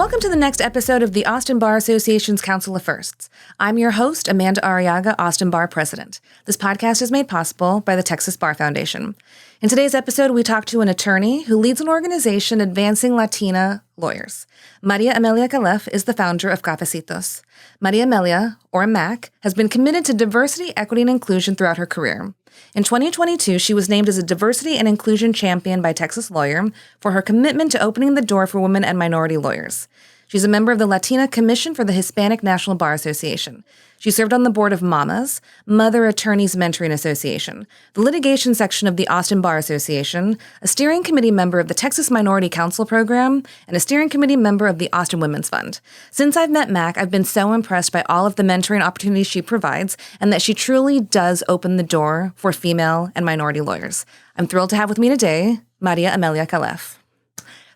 Welcome to the next episode of the Austin Bar Association's Council of Firsts. I'm your host, Amanda Arriaga, Austin Bar President. This podcast is made possible by the Texas Bar Foundation. In today's episode, we talk to an attorney who leads an organization advancing Latina lawyers. Maria Amelia Calef is the founder of Cafecitos. Maria Amelia, or MAC, has been committed to diversity, equity, and inclusion throughout her career. In 2022, she was named as a Diversity and Inclusion Champion by Texas Lawyer for her commitment to opening the door for women and minority lawyers. She's a member of the Latina Commission for the Hispanic National Bar Association. She served on the board of MAMAS, Mother Attorneys Mentoring Association, the litigation section of the Austin Bar Association, a steering committee member of the Texas Minority Council Program, and a steering committee member of the Austin Women's Fund. Since I've met Mac, I've been so impressed by all of the mentoring opportunities she provides and that she truly does open the door for female and minority lawyers. I'm thrilled to have with me today, Maria Amelia Calef.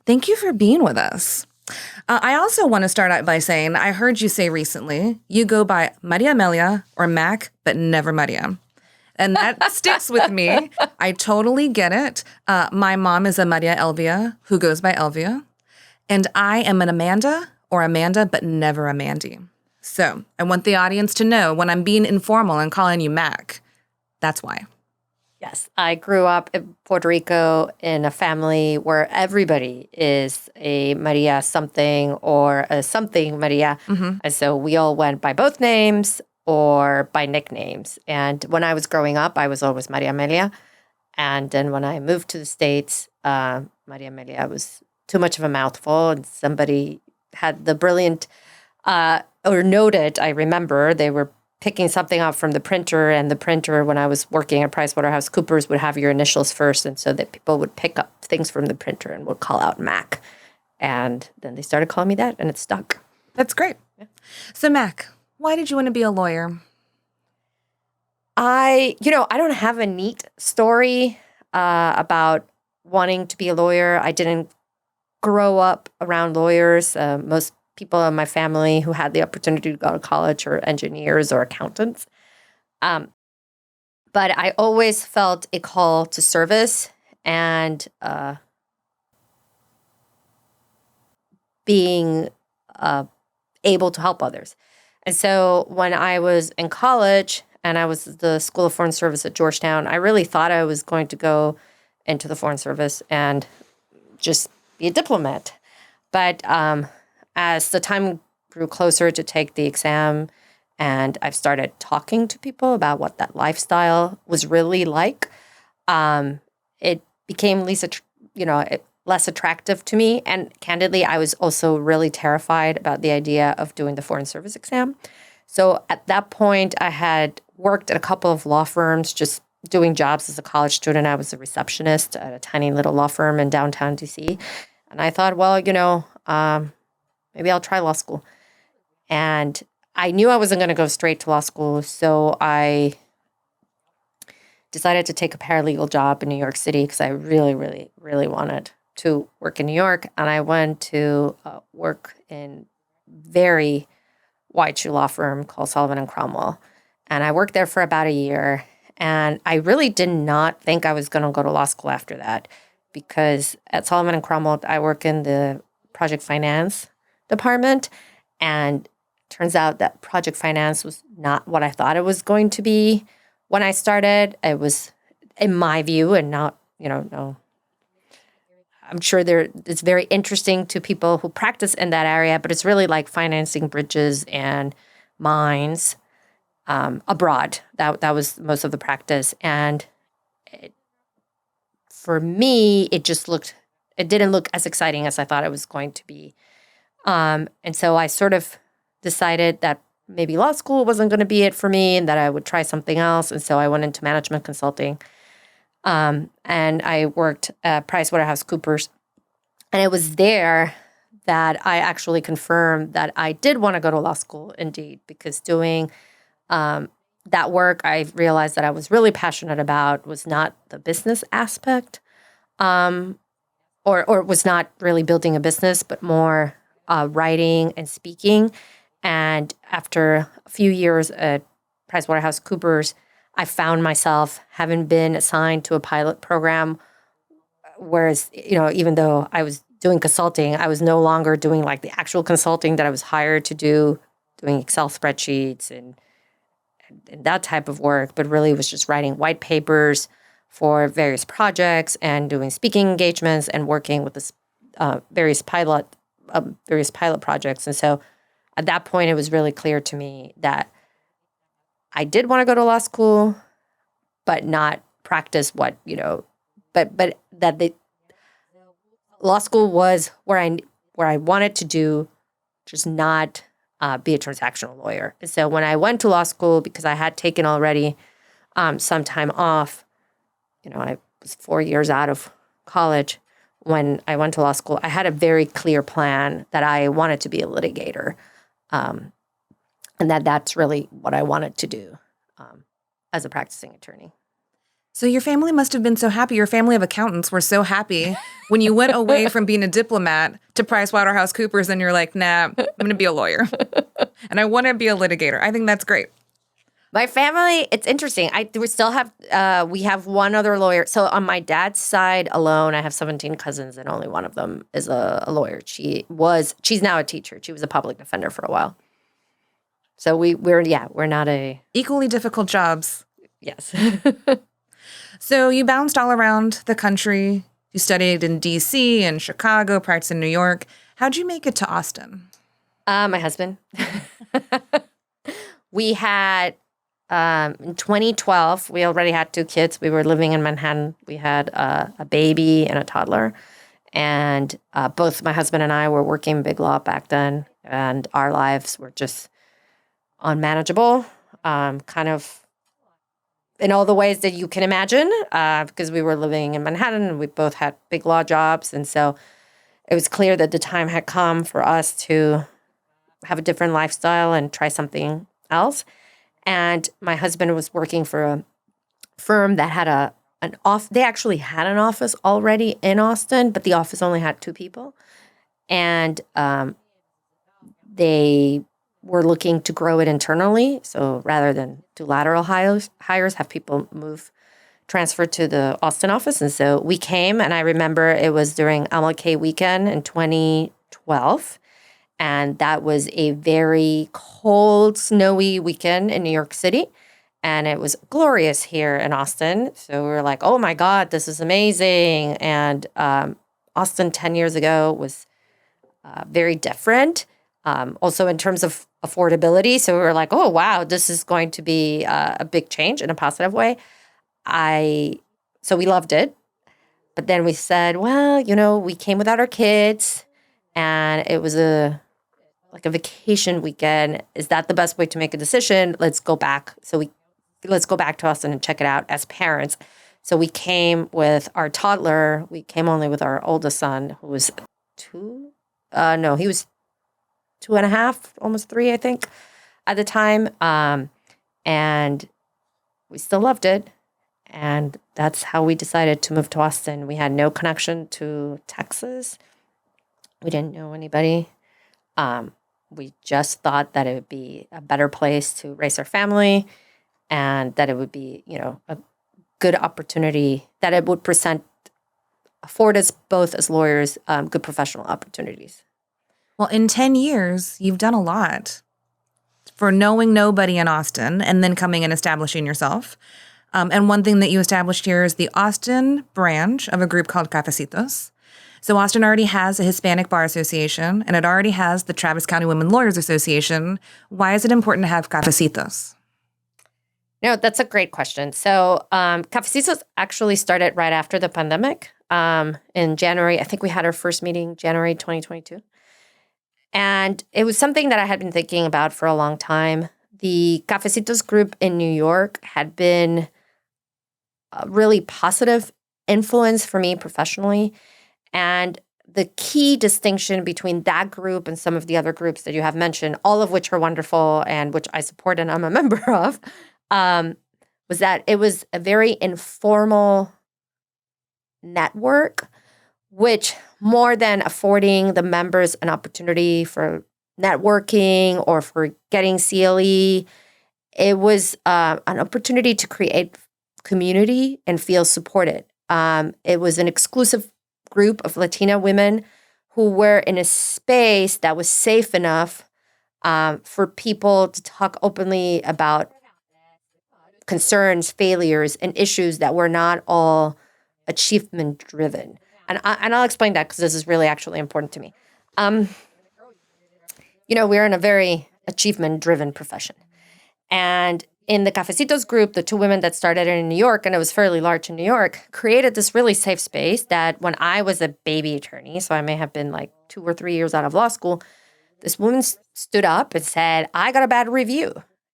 Thank you for being with us. I also want to start out by saying, I heard you say recently, you go by Maria Amelia or Mac, but never Maria. And that sticks with me. I totally get it. My mom is a Maria Elvia who goes by Elvia. And I am an Amanda or Amanda, but never a Mandy. So I want the audience to know when I'm being informal and calling you Mac, that's why. Yes, I grew up in Puerto Rico in a family where everybody is a Maria something or a something Maria. Mm-hmm. And so we all went by both names or by nicknames. And when I was growing up, I was always Maria Amelia. And then when I moved to the States, Maria Amelia was too much of a mouthful. And somebody had the brilliant, or noted, I remember, they were picking something up from the printer, and the printer, when I was working at PricewaterhouseCoopers, would have your initials first, and so that people would pick up things from the printer and would call out Mac. And then they started calling me that, and it stuck. That's great. Yeah. So Mac, why did you want to be a lawyer? I don't have a neat story about wanting to be a lawyer. I didn't grow up around lawyers. Most people in my family who had the opportunity to go to college or engineers or accountants. But I always felt a call to service and being able to help others. And so when I was in college and I was at the School of Foreign Service at Georgetown, I really thought I was going to go into the Foreign Service and just be a diplomat. But as the time grew closer to take the exam and I've started talking to people about what that lifestyle was really like, it became less attractive to me. And candidly, I was also really terrified about the idea of doing the Foreign Service exam. So at that point, I had worked at a couple of law firms, just doing jobs as a college student. I was a receptionist at a tiny little law firm in downtown DC. And I thought, well, maybe I'll try law school. And I knew I wasn't going to go straight to law school, so I decided to take a paralegal job in New York City because I really, really, really wanted to work in New York. And I went to work in very white shoe law firm called Sullivan and Cromwell. And I worked there for about a year. And I really did not think I was going to go to law school after that because at Sullivan and Cromwell, I work in the project finance department, and turns out that project finance was not what I thought it was going to be when I started. It was, in my view, and not, no, I'm sure it's very interesting to people who practice in that area, but it's really like financing bridges and mines abroad. That was most of the practice. And for me, it didn't look as exciting as I thought it was going to be. And so I sort of decided that maybe law school wasn't going to be it for me and that I would try something else. And so I went into management consulting. And I worked at PricewaterhouseCoopers. And it was there that I actually confirmed that I did want to go to law school, indeed, because doing that work, I realized that I was really passionate about was not the business aspect, or was not really building a business, but more writing and speaking. And after a few years at PricewaterhouseCoopers, I found myself having been assigned to a pilot program, whereas, even though I was doing consulting. I was no longer doing like the actual consulting that I was hired to do, doing Excel spreadsheets and that type of work, but really was just writing white papers for various projects and doing speaking engagements and working with this various pilot projects. And so at that point, it was really clear to me that I did want to go to law school, but not practice but that the law school was where I wanted to do, just not be a transactional lawyer. And so when I went to law school, because I had taken already some time off, I was 4 years out of college when I went to law school, I had a very clear plan that I wanted to be a litigator. And that's really what I wanted to do as a practicing attorney. So your family must have been so happy. Your family of accountants were so happy when you went away from being a diplomat to PricewaterhouseCoopers and you're like, nah, I'm going to be a lawyer. And I want to be a litigator. I think that's great. My family, it's interesting. We have one other lawyer. So on my dad's side alone, I have 17 cousins and only one of them is a lawyer. She's now a teacher. She was a public defender for a while. So we're not a... Equally difficult jobs. Yes. So you bounced all around the country. You studied in D.C. and Chicago, practiced in New York. How'd you make it to Austin? My husband. We had, in 2012, we already had 2 kids. We were living in Manhattan. We had a baby and a toddler. And both my husband and I were working big law back then. And our lives were just unmanageable, kind of in all the ways that you can imagine, because we were living in Manhattan and we both had big law jobs. And so it was clear that the time had come for us to have a different lifestyle and try something else. And my husband was working for a firm that had they actually had an office already in Austin, but the office only had 2 people. And they were looking to grow it internally. So rather than do lateral hires, have people transfer to the Austin office. And so we came, and I remember it was during MLK weekend in 2012. And that was a very cold, snowy weekend in New York City. And it was glorious here in Austin. So we were like, oh my God, this is amazing. And Austin 10 years ago was very different. Also in terms of affordability. So we were like, oh, wow, this is going to be a big change in a positive way. So we loved it. But then we said, well, we came without our kids and it was a vacation weekend. Is that the best way to make a decision? Let's go back. Let's go back to Austin and check it out as parents. So we came with our toddler. We came only with our oldest son, who was 2. He was 2.5, almost 3, I think, at the time. And we still loved it. And that's how we decided to move to Austin. We had no connection to Texas. We didn't know anybody. We just thought that it would be a better place to raise our family and that it would be, a good opportunity, that it would afford us both as lawyers good professional opportunities. Well, in 10 years, you've done a lot for knowing nobody in Austin and then coming and establishing yourself. And one thing that you established here is the Austin branch of a group called Cafecitos. So Austin already has a Hispanic Bar Association, and it already has the Travis County Women Lawyers Association. Why is it important to have Cafecitos? No, that's a great question. So Cafecitos actually started right after the pandemic in January. I think we had our first meeting January 2022. And it was something that I had been thinking about for a long time. The Cafecitos group in New York had been a really positive influence for me professionally. And the key distinction between that group and some of the other groups that you have mentioned, all of which are wonderful and which I support and I'm a member of, was that it was a very informal network, which more than affording the members an opportunity for networking or for getting CLE, it was an opportunity to create community and feel supported. It was an exclusive group of Latina women who were in a space that was safe enough for people to talk openly about concerns, failures, and issues that were not all achievement driven. And I'll explain that because this is really actually important to me. We're in a very achievement driven profession. And in the Cafecitos group, the two women that started in New York, and it was fairly large in New York, created this really safe space that when I was a baby attorney, so I may have been like 2 or 3 years out of law school, this woman stood up and said, I got a bad review.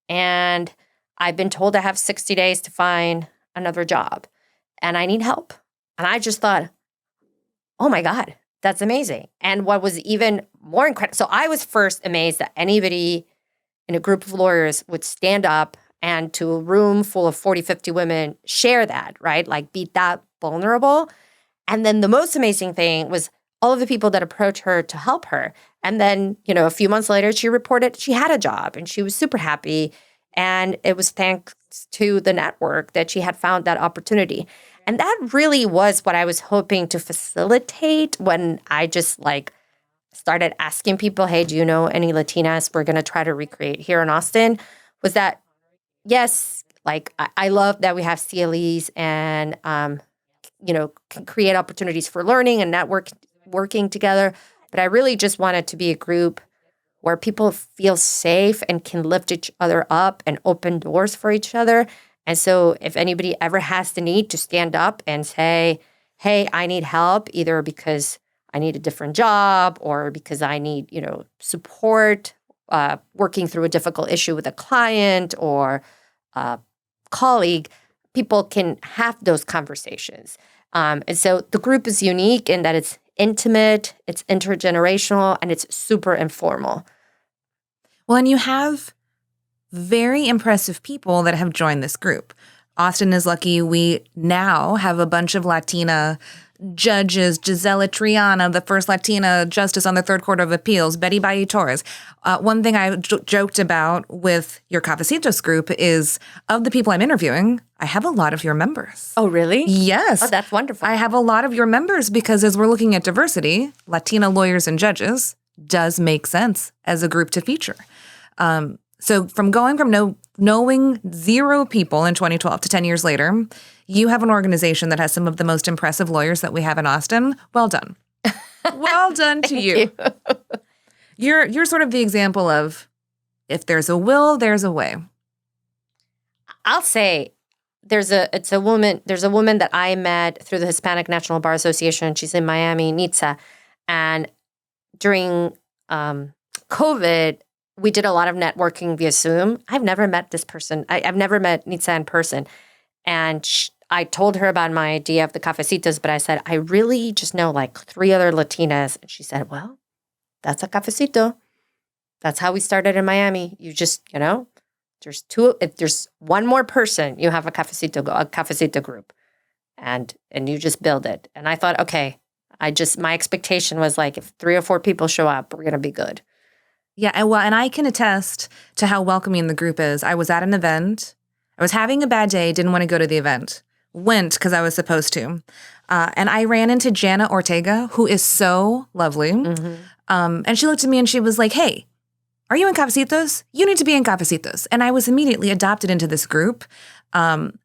And I've been told I have 60 days to find another job. And I need help. And I just thought, oh my God, that's amazing. And what was even more incredible, so I was first amazed that anybody in a group of lawyers would stand up and to a room full of 40, 50 women share that, right? Like be that vulnerable. And then the most amazing thing was all of the people that approached her to help her. And then, a few months later, she reported she had a job and she was super happy. And it was thanks to the network that she had found that opportunity. And that really was what I was hoping to facilitate when I just started asking people, hey, do you know any Latinas we're going to try to recreate here in Austin? Was that, yes, I love that we have CLEs and, can create opportunities for learning and working together. But I really just wanted to be a group where people feel safe and can lift each other up and open doors for each other. And so if anybody ever has the need to stand up and say, hey, I need help, either because I need a different job or because I need, support, working through a difficult issue with a client or a colleague, people can have those conversations. And so the group is unique in that it's intimate, it's intergenerational, and it's super informal. Well, and you have very impressive people that have joined this group. Austin is lucky we now have a bunch of Latina judges, Gisela Triana, the first Latina justice on the Third Court of Appeals, Betty Bailly Torres. One thing I joked about with your Cafecitos group is of the people I'm interviewing, I have a lot of your members. Oh, really? Yes. Oh, that's wonderful. I have a lot of your members because as we're looking at diversity, Latina lawyers and judges does make sense as a group to feature. So from going from knowing 0 people in 2012 to 10 years later, you have an organization that has some of the most impressive lawyers that we have in Austin. Well done. Well done to you. You're sort of the example of if there's a will, there's a way. I'll say there's a woman that I met through the Hispanic National Bar Association. She's in Miami, Nitza. And during COVID, we did a lot of networking via Zoom. I've never met this person. I've never met Nitza in person. And I told her about my idea of the Cafecitos, but I said, I really just know 3 other Latinas. And she said, well, that's a Cafecito. That's how we started in Miami. You just, there's 2. If there's one more person, you have a Cafecito group. And you just build it. And I thought, okay, my expectation was if 3 or 4 people show up, we're going to be good. Yeah, and I can attest to how welcoming the group is. I was at an event. I was having a bad day, didn't want to go to the event. Went because I was supposed to. And I ran into Jana Ortega, who is so lovely. Mm-hmm. And she looked at me and she was like, hey, are you in Cafecitos? You need to be in Cafecitos. And I was immediately adopted into this group. And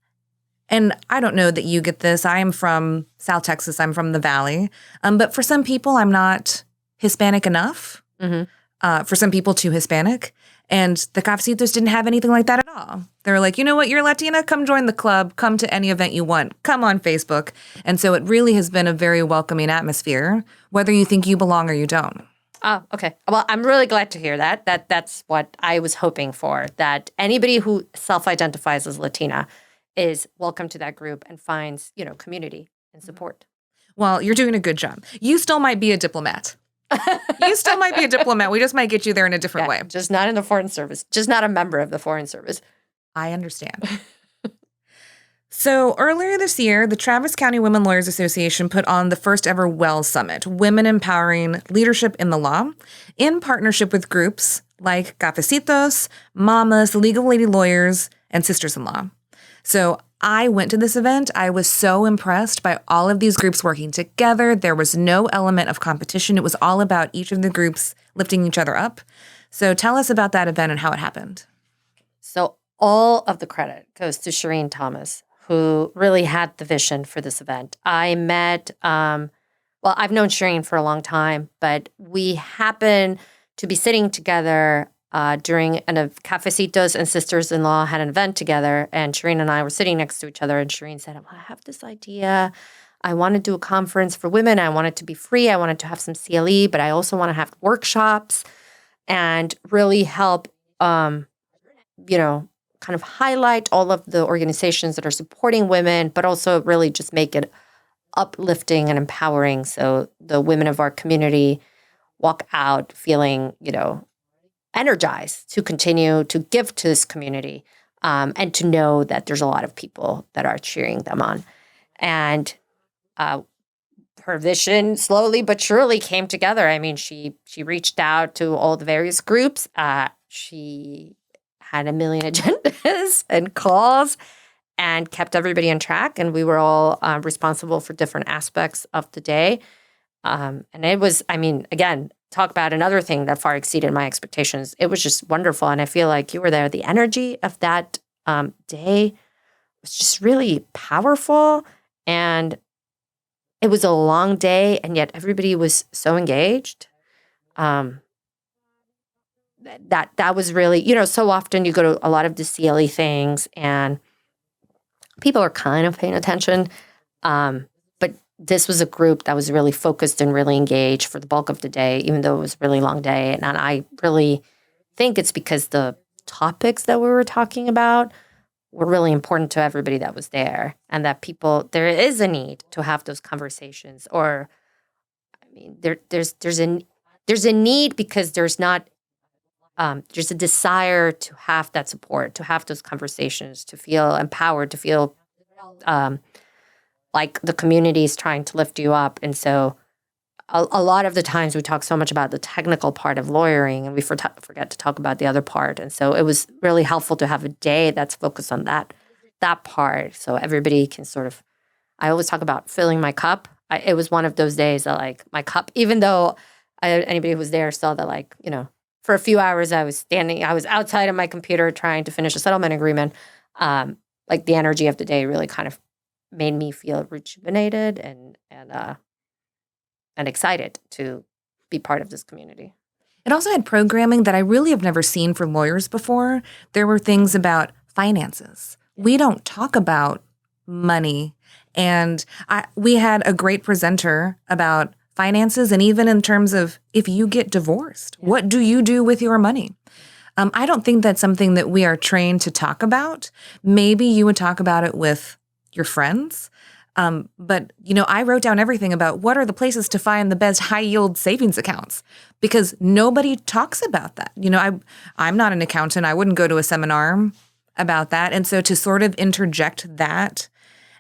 I don't know that you get this. I am from South Texas. I'm from the Valley. But for some people, I'm not Hispanic enough. Mm-hmm. For some people, too Hispanic. And the Cafecitos didn't have anything like that at all. They were like, you know what, you're Latina, come join the club, come to any event you want, come on Facebook. And so it really has been a very welcoming atmosphere, whether you think you belong or you don't. Oh, okay. Well, I'm really glad to hear that. That's what I was hoping for, that anybody who self-identifies as Latina is welcome to that group and finds, community and support. Well, you're doing a good job. You still might be a diplomat. You still might be a diplomat. We just might get you there in a different way. Just not in the Foreign Service. Just not a member of the Foreign Service. I understand. So earlier this year, the Travis County Women Lawyers Association put on the first ever WELL Summit, Women Empowering Leadership in the Law, in partnership with groups like Cafecitos, Mamas, Legal Lady Lawyers, and Sisters-in-Law. So I went to this event. I was so impressed by all of these groups working together. There was no element of competition. It was all about each of the groups lifting each other up. So tell us about that event and how it happened. So all of the credit goes to Shireen Thomas, who really had the vision for this event. I met, I've known Shireen for a long time, but we happened to be sitting together during Cafecitos and Sisters-in-Law had an event together, and Shireen and I were sitting next to each other, and Shireen said, well, I have this idea. I want to do a conference for women. I want it to be free. I wanted to have some CLE, but I also want to have workshops and really help, kind of highlight all of the organizations that are supporting women, but also really just make it uplifting and empowering so the women of our community walk out feeling, energized to continue to give to this community and to know that there's a lot of people that are cheering them on. And her vision slowly but surely came together. I mean, she reached out to all the various groups. She had a million agendas and calls and kept everybody on track. And we were all responsible for different aspects of the day. And it was, again, talk about another thing that far exceeded my expectations. It was just wonderful. And I feel like you were there. The energy of that day was just really powerful. And it was a long day, and yet everybody was so engaged. That was really, so often you go to a lot of the CLE things and people are kind of paying attention. But this was a group that was really focused and really engaged for the bulk of the day, even though it was a really long day. And I really think it's because the topics that we were talking about were really important to everybody that was there, and that there is a need to have those conversations. Or, there's a need because there's a desire to have that support, to have those conversations, to feel empowered, to feel like the community is trying to lift you up. And so a lot of the times we talk so much about the technical part of lawyering, and we forget to talk about the other part. And so it was really helpful to have a day that's focused on that part, so everybody can sort of, I always talk about filling my cup. It was one of those days that my cup, even though anybody who was there saw that for a few hours I was outside of my computer trying to finish a settlement agreement. The energy of the day really kind of made me feel rejuvenated and excited to be part of this community. It also had programming that I really have never seen for lawyers before. There were things about finances. We don't talk about money. And we had a great presenter about finances, and even in terms of if you get divorced, what do you do with your money? I don't think that's something that we are trained to talk about. Maybe you would talk about it with your friends. But I wrote down everything about what are the places to find the best high yield savings accounts, because nobody talks about that. I'm not an accountant. I wouldn't go to a seminar about that. And so to sort of interject that,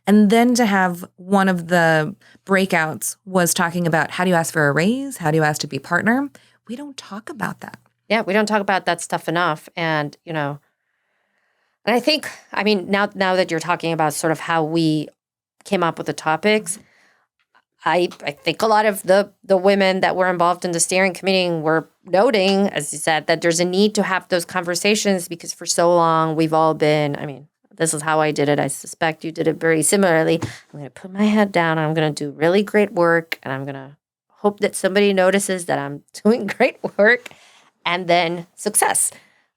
and then to have one of the breakouts was talking about how do you ask for a raise? How do you ask to be partner? We don't talk about that. Yeah, we don't talk about that stuff enough. And, and I think, now that you're talking about sort of how we came up with the topics, I think a lot of the women that were involved in the steering committee were noting, as you said, that there's a need to have those conversations, because for so long we've all been, this is how I did it. I suspect you did it very similarly. I'm going to put my head down. I'm going to do really great work, and I'm going to hope that somebody notices that I'm doing great work, and then success.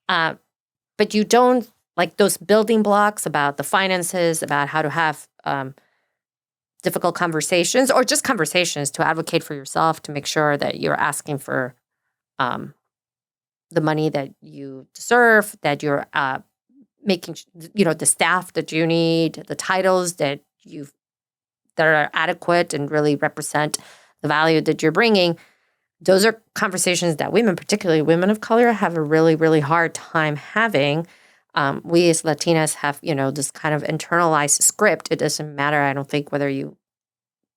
But you don't, those building blocks about the finances, about how to have difficult conversations, or just conversations to advocate for yourself, to make sure that you're asking for the money that you deserve, that you're making, the staff that you need, the titles that are adequate and really represent the value that you're bringing. Those are conversations that women, particularly women of color, have a really, really hard time having. We as Latinas have, this kind of internalized script. It doesn't matter, I don't think, whether you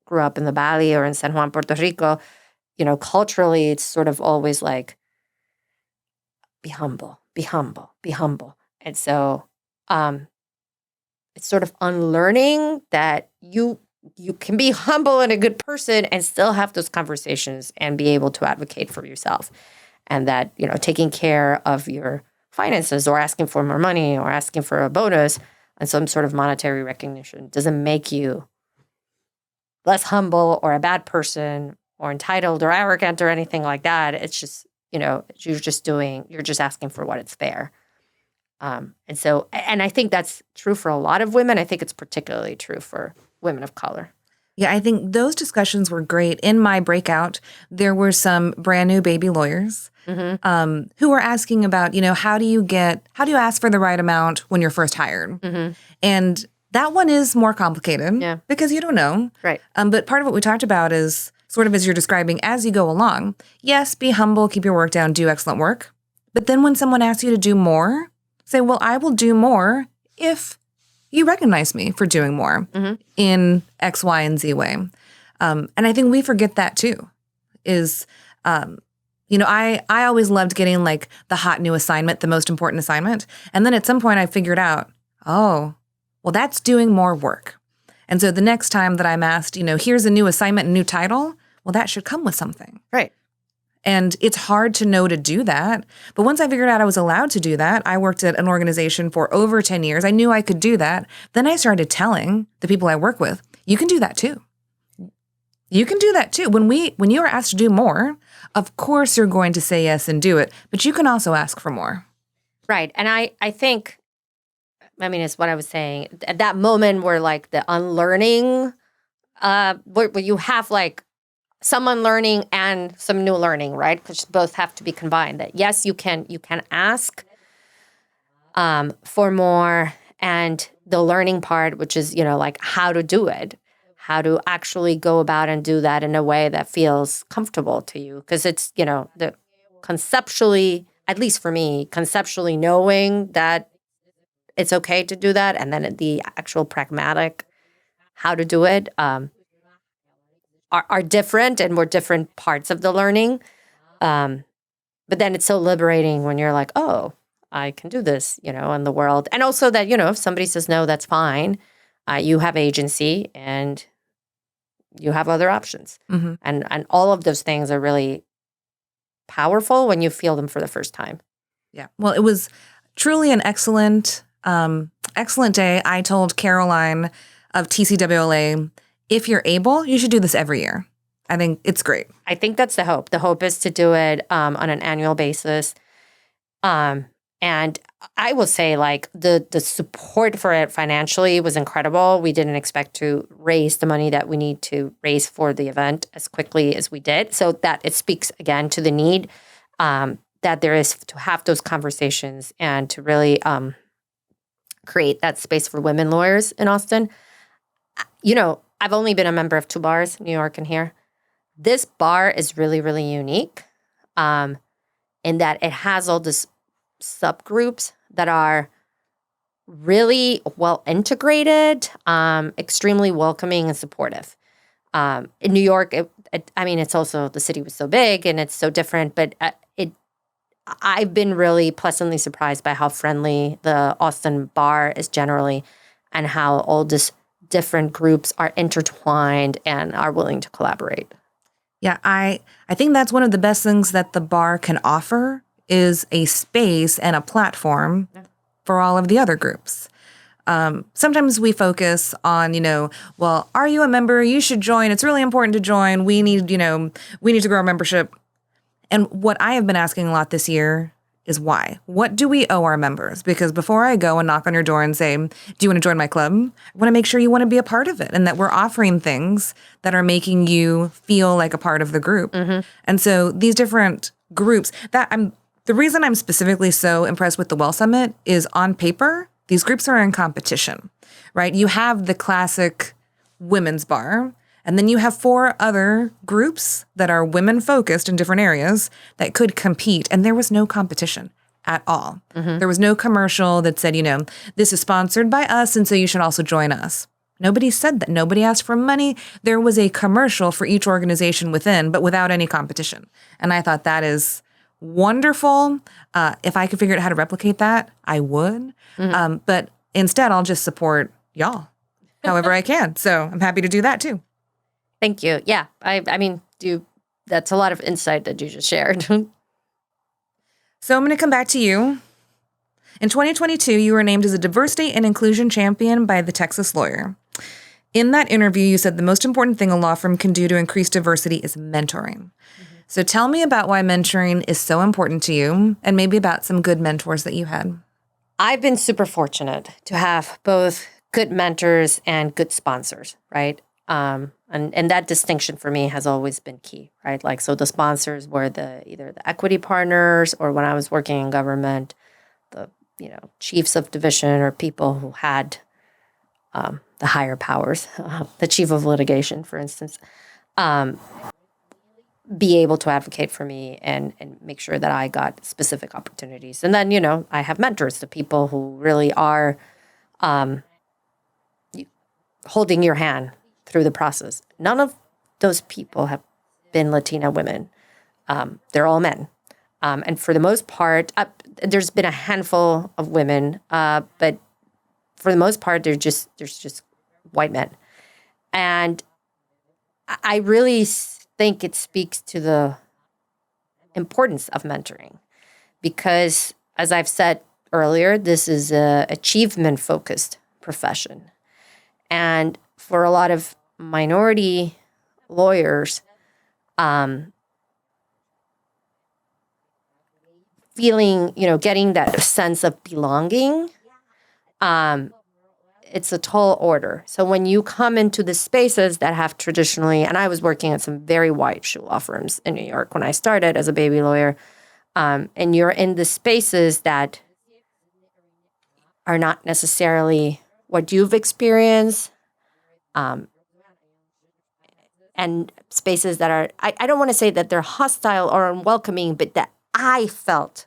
grew up in the Valley or in San Juan, Puerto Rico. Culturally, it's sort of always be humble, be humble, be humble. And so it's sort of unlearning that you can be humble and a good person and still have those conversations and be able to advocate for yourself. And that, taking care of your finances or asking for more money or asking for a bonus and some sort of monetary recognition doesn't make you less humble or a bad person or entitled or arrogant or anything like that. It's just, you're just asking for what it's fair. And I think that's true for a lot of women. I think it's particularly true for women of color. Yeah, I think those discussions were great. In my breakout, there were some brand new baby lawyers who were asking about, how do you ask for the right amount when you're first hired? And that one is more complicated because you don't know. Right. But part of what we talked about is sort of as you're describing, as you go along, yes, be humble, keep your work down, do excellent work. But then when someone asks you to do more, say, well, I will do more if you recognize me for doing more in X, Y, and Z way. And I think we forget that too, is, I always loved getting like the hot new assignment, the most important assignment. And then at some point I figured out, oh, well, that's doing more work. And so the next time that I'm asked, here's a new assignment, a new title, well, that should come with something. Right. And it's hard to know to do that. But once I figured out I was allowed to do that, I worked at an organization for over 10 years. I knew I could do that. Then I started telling the people I work with, you can do that too. You can do that too. When you are asked to do more, of course you're going to say yes and do it, but you can also ask for more. Right. And I think, it's what I was saying. At that moment where like the unlearning, where you have like some unlearning and some new learning, right? Because both have to be combined. That yes, you can ask for more, and the learning part, which is like how to do it, how to actually go about and do that in a way that feels comfortable to you. Because it's the conceptually, at least for me, conceptually knowing that it's okay to do that, and then the actual pragmatic how to do it. Are different, and we're different parts of the learning. But then it's so liberating when you're like, oh, I can do this, in the world. And also that, if somebody says no, that's fine. You have agency and you have other options. And all of those things are really powerful when you feel them for the first time. Yeah. Well, it was truly an excellent day. I told Caroline of TCWLA, if you're able, you should do this every year. I think it's great. I think that's the hope. The hope is to do it on an annual basis. And I will say, like, the support for it financially was incredible. We didn't expect to raise the money that we need to raise for the event as quickly as we did. So that it speaks, again, to the need that there is to have those conversations and to really create that space for women lawyers in Austin. I've only been a member of 2 bars, New York and here. This bar is really, really unique in that it has all these subgroups that are really well integrated, extremely welcoming and supportive. In New York, it's also, the city was so big and it's so different, but I've been really pleasantly surprised by how friendly the Austin bar is generally, and how all these different groups are intertwined and are willing to collaborate. Yeah, I think that's one of the best things that the bar can offer is a space and a platform for all of the other groups. Sometimes we focus on, well, are you a member? You should join. It's really important to join. We need to grow our membership. And what I have been asking a lot this year is why? What do we owe our members? Because before I go and knock on your door and say, do you want to join my club? I want to make sure you want to be a part of it and that we're offering things that are making you feel like a part of the group. And so these different groups, the reason I'm specifically so impressed with the Well Summit is on paper, these groups are in competition, right? You have the classic women's bar, and then you have 4 other groups that are women-focused in different areas that could compete, and there was no competition at all. There was no commercial that said, this is sponsored by us, and so you should also join us. Nobody said that. Nobody asked for money. There was a commercial for each organization within, but without any competition. And I thought that is wonderful. If I could figure out how to replicate that, I would. But instead, I'll just support, y'all however I can. So I'm happy to do that too. Thank you. Yeah. I mean, that's a lot of insight that you just shared. So I'm going to come back to you. In 2022, you were named as a Diversity and Inclusion Champion by the Texas Lawyer. In that interview, you said the most important thing a law firm can do to increase diversity is mentoring. So tell me about why mentoring is so important to you and maybe about some good mentors that you had. I've been super fortunate to have both good mentors and good sponsors, right? And that distinction for me has always been key, right? Like, so the sponsors were either the equity partners, or when I was working in government, the chiefs of division or people who had the higher powers, the chief of litigation, for instance, be able to advocate for me and make sure that I got specific opportunities. And then, I have mentors, the people who really are holding your hand through the process. None of those people have been Latina women. They're all men. And for the most part, there's been a handful of women, but for the most part, there's just white men. And I really think it speaks to the importance of mentoring because, as I've said earlier, this is a achievement-focused profession. And for a lot of minority lawyers, feeling, getting that sense of belonging, it's a tall order. So when you come into the spaces that have traditionally, and I was working at some very white shoe law firms in New York when I started as a baby lawyer, and you're in the spaces that are not necessarily what you've experienced, and spaces that are, I don't want to say that they're hostile or unwelcoming, but that I felt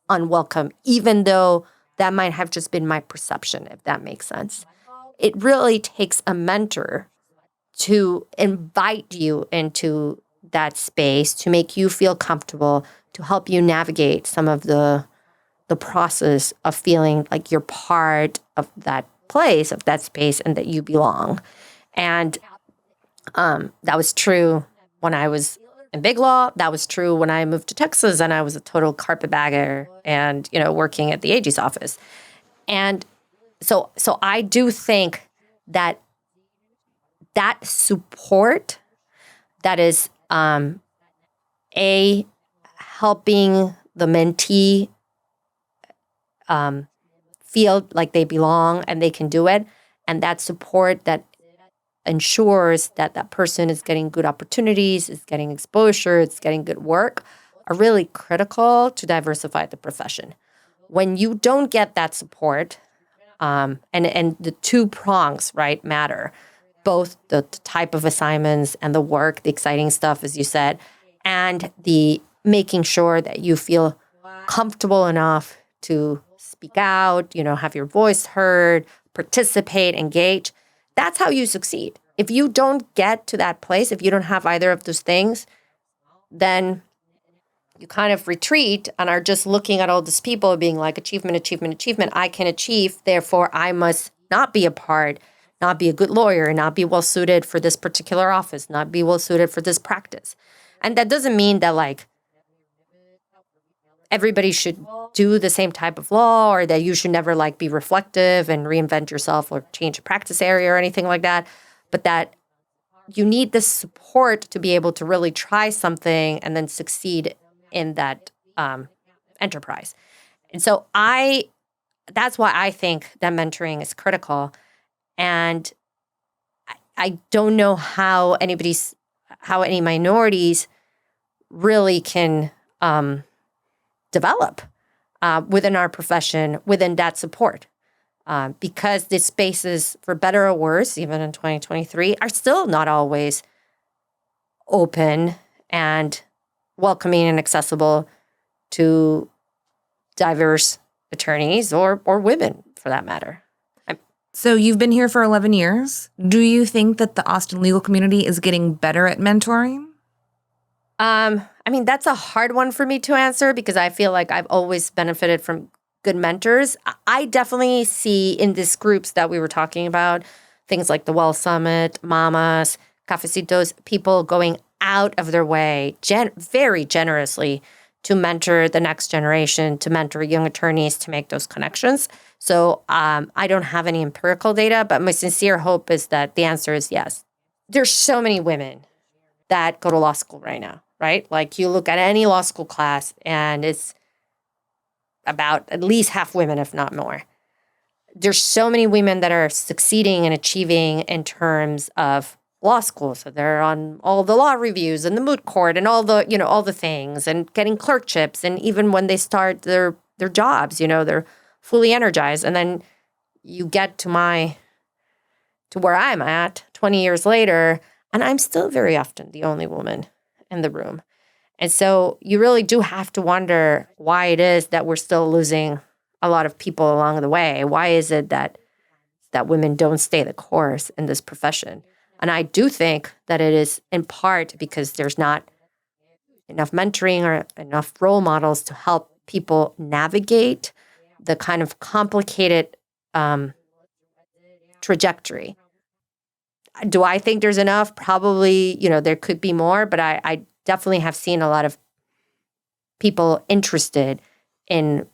unwelcome, even though that might have just been my perception, if that makes sense. It really takes a mentor to invite you into that space, to make you feel comfortable, to help you navigate some of the process of feeling like you're part of that place, of that space, and that you belong. And that was true when I was in big law. That was true when I moved to Texas and I was a total carpetbagger and, working at the AG's office. And so I do think that support that is helping the mentee feel like they belong and they can do it, and that support that ensures that that person is getting good opportunities, is getting exposure, it's getting good work, are really critical to diversify the profession. When you don't get that support, and the two prongs, right, matter, both the type of assignments and the work, the exciting stuff, as you said, and the making sure that you feel comfortable enough to speak out, have your voice heard, participate, engage. That's how you succeed. If you don't get to that place, if you don't have either of those things, then you kind of retreat and are just looking at all these people being like, achievement, achievement, achievement. I can achieve, therefore I must not be a part, not be a good lawyer, not be well suited for this particular office, not be well suited for this practice. And that doesn't mean that like everybody should do the same type of law, or that you should never like be reflective and reinvent yourself or change a practice area or anything like that. But that you need this support to be able to really try something and then succeed in that enterprise. And so that's why I think that mentoring is critical. And I don't know how any minorities really can develop within our profession, within that support. Because the spaces, for better or worse, even in 2023, are still not always open and welcoming and accessible to diverse attorneys or women, for that matter. So you've been here for 11 years. Do you think that the Austin legal community is getting better at mentoring? I mean, that's a hard one for me to answer because I feel like I've always benefited from good mentors. I definitely see in these groups that we were talking about, things like the Well Summit, Mamas, Cafecitos, people going out of their way very generously to mentor the next generation, to mentor young attorneys, to make those connections. So I don't have any empirical data, but my sincere hope is that the answer is yes. There's so many women that go to law school right now, right? Like you look at any law school class and it's about at least half women, if not more. There's so many women that are succeeding and achieving in terms of law school. So they're on all the law reviews and the moot court and all the things and getting clerkships. And even when they start their jobs, they're fully energized. And then you get to where I'm at 20 years later, and I'm still very often the only woman in the room. And so you really do have to wonder why it is that we're still losing a lot of people along the way. Why is it that women don't stay the course in this profession? And I do think that it is in part because there's not enough mentoring or enough role models to help people navigate the kind of complicated trajectory. Do I think there's enough? Probably, there could be more, but I definitely have seen a lot of people interested in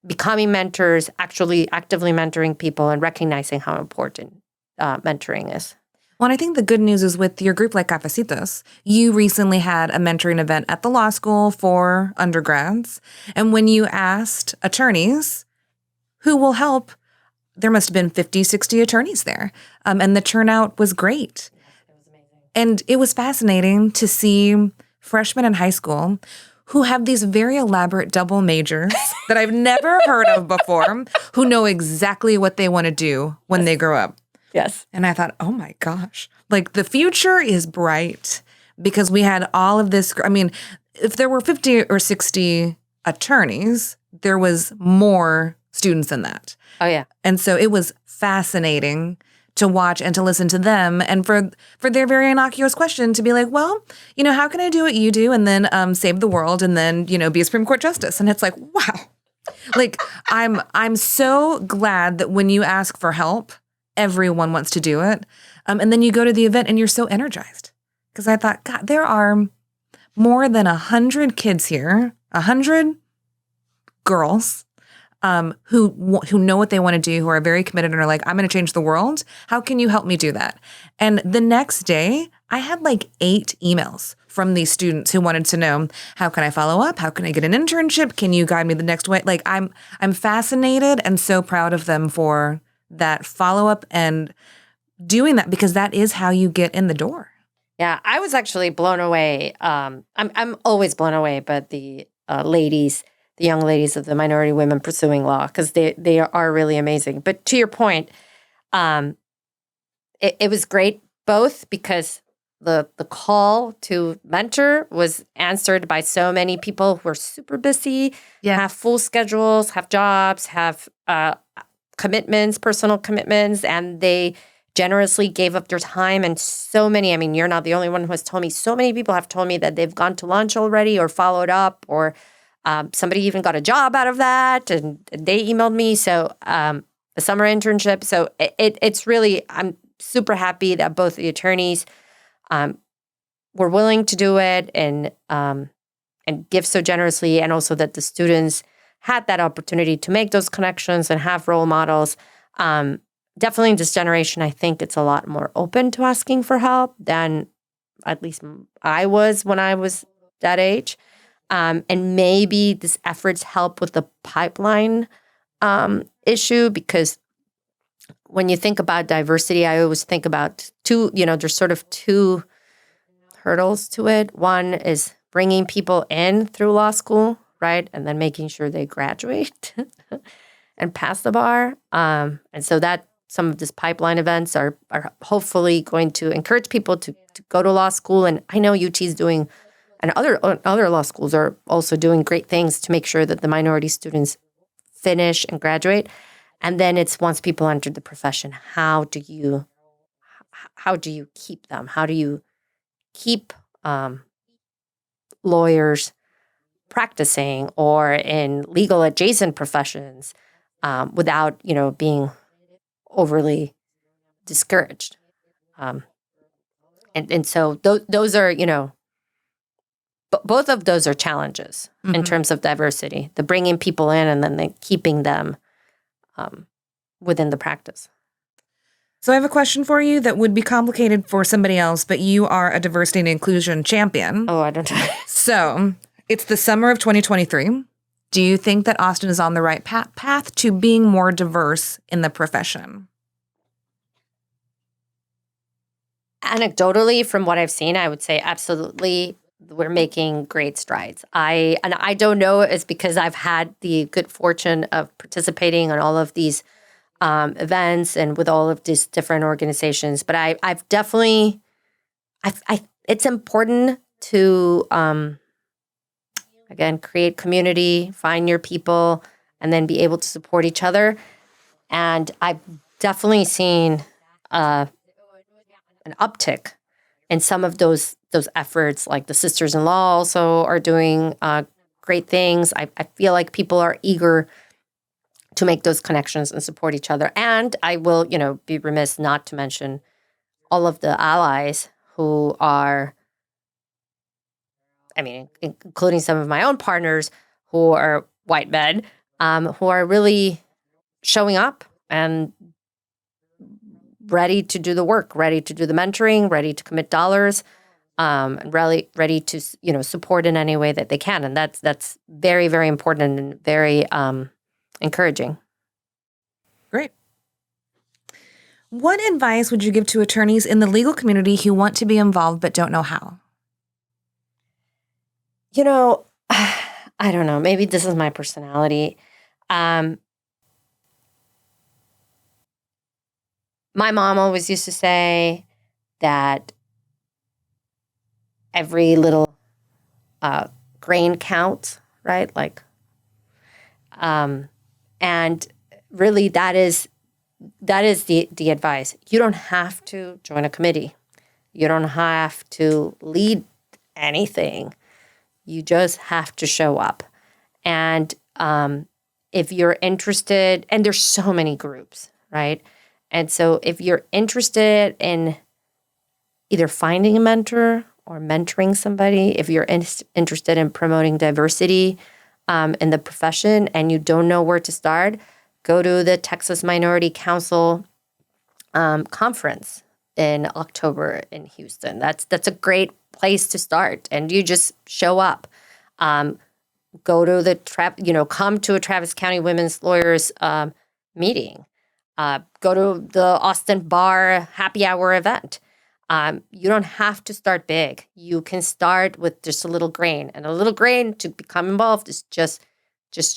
becoming mentors, actually actively mentoring people and recognizing how important mentoring is. Well, and I think the good news is with your group like Cafecitos, you recently had a mentoring event at the law school for undergrads. And when you asked attorneys who will help, there must have been 50, 60 attorneys there. And the turnout was great. It was amazing. And it was fascinating to see freshmen in high school who have these very elaborate double majors that I've never heard of before, who know exactly what they want to do when they grow up. Yes. And I thought, oh my gosh, like the future is bright because we had all of this. I mean, if there were 50 or 60 attorneys, there was more students than that. Oh, yeah. And so it was fascinating to watch and to listen to them and for their very innocuous question to be like, well, how can I do what you do and then save the world and then, be a Supreme Court justice? And it's like, wow. Like, I'm so glad that when you ask for help, everyone wants to do it. And then you go to the event and you're so energized. Because I thought, God, there are more than 100 kids here, 100 girls who know what they want to do, who are very committed and are like, I'm going to change the world. How can you help me do that? And the next day, I had like 8 emails from these students who wanted to know, how can I follow up? How can I get an internship? Can you guide me the next way? Like I'm fascinated and so proud of them for that follow-up and doing that because that is how you get in the door. Yeah, I was actually blown away. I'm always blown away by the young ladies of the minority women pursuing law because they are really amazing. But to your point, it was great both because the call to mentor was answered by so many people who are super busy, have full schedules, have jobs, have commitments, personal commitments, and they generously gave up their time. And so many, you're not the only one who has told me, so many people have told me that they've gone to lunch already or followed up or somebody even got a job out of that and they emailed me. So a summer internship. So it's really, I'm super happy that both the attorneys were willing to do it and give so generously, and also that the students had that opportunity to make those connections and have role models. Definitely in this generation, I think it's a lot more open to asking for help than at least I was when I was that age. And maybe these efforts help with the pipeline issue because when you think about diversity, I always think about there's sort of 2 hurdles to it. One is bringing people in through law school, right? And then making sure they graduate and pass the bar. And so that some of these pipeline events are hopefully going to encourage people to go to law school. And I know UT is doing, and other law schools are also doing great things to make sure that the minority students finish and graduate. And then it's once people enter the profession, how do you keep them? How do you keep lawyers, practicing or in legal adjacent professions without, being overly discouraged. And so those are, both of those are challenges in terms of diversity, the bringing people in and then the keeping them within the practice. So I have a question for you that would be complicated for somebody else, but you are a diversity and inclusion champion. Oh, I don't know. So it's the summer of 2023. Do you think that Austin is on the right path to being more diverse in the profession? Anecdotally, from what I've seen, I would say absolutely we're making great strides. I don't know it's because I've had the good fortune of participating in all of these events and with all of these different organizations, but I've definitely, it's important to, again, create community, find your people, and then be able to support each other. And I've definitely seen an uptick in some of those efforts, like the sisters-in-law also are doing great things. I feel like people are eager to make those connections and support each other. And I will, be remiss not to mention all of the allies who are, including some of my own partners who are white men, who are really showing up and ready to do the work, ready to do the mentoring, ready to commit dollars, and really ready to, support in any way that they can. And that's very, very important and very encouraging. Great. What advice would you give to attorneys in the legal community who want to be involved but don't know how? I don't know. Maybe this is my personality. My mom always used to say that every little grain counts, right? And really that is the advice. You don't have to join a committee. You don't have to lead anything. You just have to show up. And if you're interested, and there's so many groups, right? And so if you're interested in either finding a mentor or mentoring somebody, if you're interested in promoting diversity in the profession and you don't know where to start, go to the Texas Minority Council conference in October in Houston. That's a great place to start, and you just show up. Go to the come to a Travis County Women's Lawyers meeting. Go to the Austin Bar happy hour event. You don't have to start big. You can start with just a little grain, and a little grain to become involved is just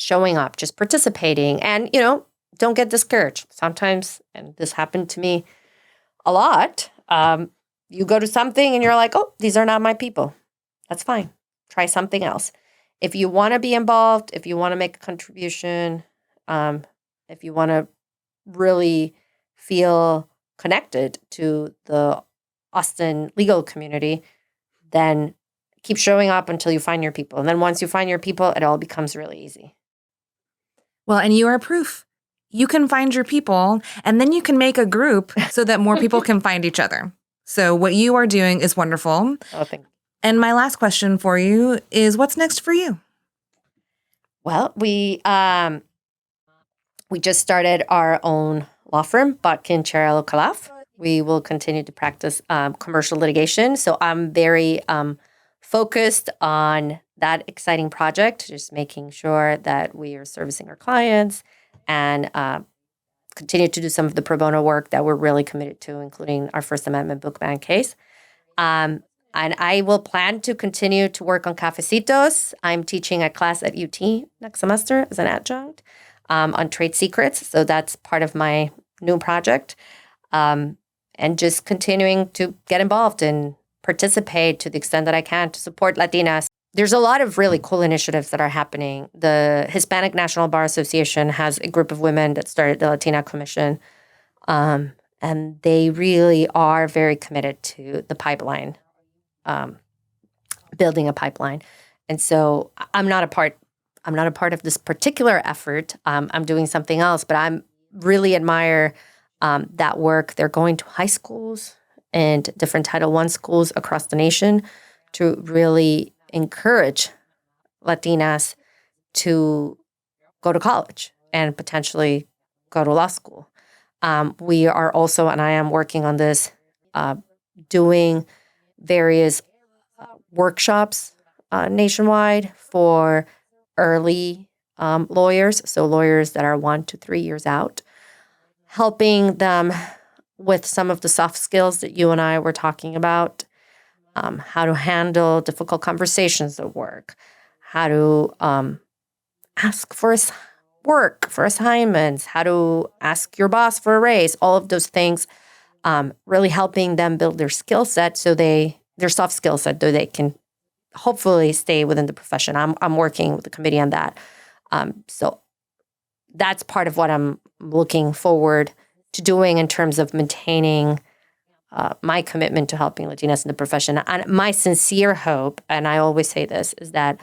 showing up, just participating, and don't get discouraged. Sometimes, and this happened to me a lot. You go to something and you're like, oh, these are not my people. That's fine. Try something else. If you want to be involved, if you want to make a contribution, if you want to really feel connected to the Austin legal community, then keep showing up until you find your people. And then once you find your people, it all becomes really easy. Well, and you are proof. You can find your people, and then you can make a group so that more people can find each other. So what you are doing is wonderful. Oh, thank you. And my last question for you is, what's next for you? Well, we just started our own law firm, Botkin Cherel Calef. We will continue to practice commercial litigation. So I'm very focused on that exciting project, just making sure that we are servicing our clients and continue to do some of the pro bono work that we're really committed to, including our First Amendment book ban case. And I will plan to continue to work on Cafecitos. I'm teaching a class at UT next semester as an adjunct on trade secrets. So that's part of my new project. And just continuing to get involved and participate to the extent that I can to support Latinas. There's a lot of really cool initiatives that are happening. The Hispanic National Bar Association has a group of women that started the Latina Commission. And they really are very committed to the pipeline, building a pipeline. And so I'm not a part of this particular effort. I'm doing something else, but I'm really admire that work. They're going to high schools and different Title I schools across the nation to really encourage Latinas to go to college and potentially go to law school. We are also, and I am working on this, doing various workshops nationwide for early lawyers, so lawyers that are 1 to 3 years out, helping them with some of the soft skills that you and I were talking about, how to handle difficult conversations at work, how to ask for work, for assignments, how to ask your boss for a raise, all of those things, really helping them build their skill set their soft skill set, so they can hopefully stay within the profession. I'm working with the committee on that. So that's part of what I'm looking forward to doing in terms of maintaining my commitment to helping Latinas in the profession. And my sincere hope, and I always say this, is that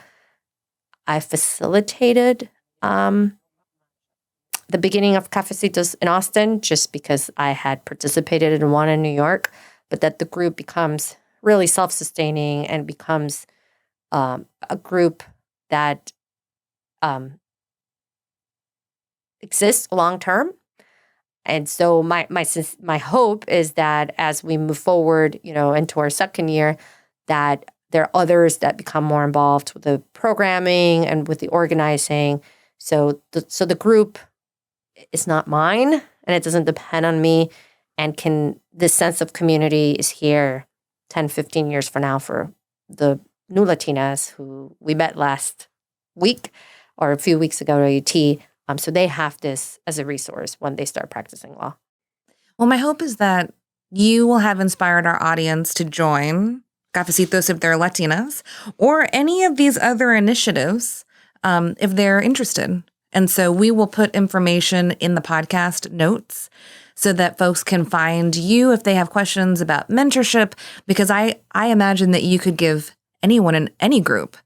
I facilitated the beginning of Cafecitos in Austin just because I had participated in one in New York, but that the group becomes really self-sustaining and becomes a group that exists long-term. And so my hope is that as we move forward, into our second year, that there are others that become more involved with the programming and with the organizing. So the group is not mine, and it doesn't depend on me. And this sense of community is here 10, 15 years from now for the new Latinas who we met last week or a few weeks ago at UT. So they have this as a resource when they start practicing law. Well, my hope is that you will have inspired our audience to join Cafecitos if they're Latinas, or any of these other initiatives if they're interested. And so we will put information in the podcast notes so that folks can find you if they have questions about mentorship, because I imagine that you could give anyone in any group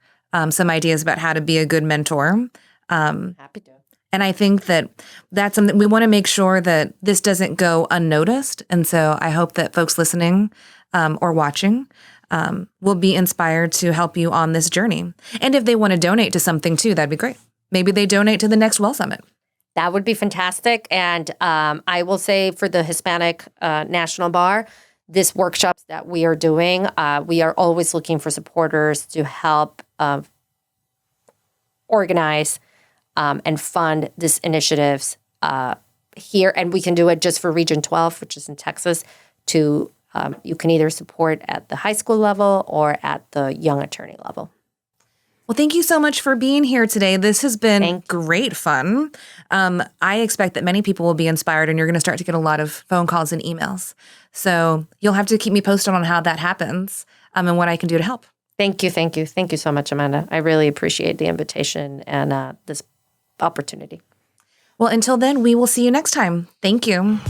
some ideas about how to be a good mentor. Happy to. And I think that that's something we want to make sure that this doesn't go unnoticed. And so I hope that folks listening or watching will be inspired to help you on this journey. And if they want to donate to something too, that'd be great. Maybe they donate to the next Well Summit. That would be fantastic. And I will say for the Hispanic National Bar, this workshops that we are doing, we are always looking for supporters to help organize and fund these initiatives here. And we can do it just for Region 12, which is in Texas, you can either support at the high school level or at the young attorney level. Well, thank you so much for being here today. This has been great fun. I expect that many people will be inspired, and you're going to start to get a lot of phone calls and emails. So you'll have to keep me posted on how that happens and what I can do to help. Thank you. Thank you. Thank you so much, Amanda. I really appreciate the invitation and this opportunity. Well, until then, we will see you next time. Thank you.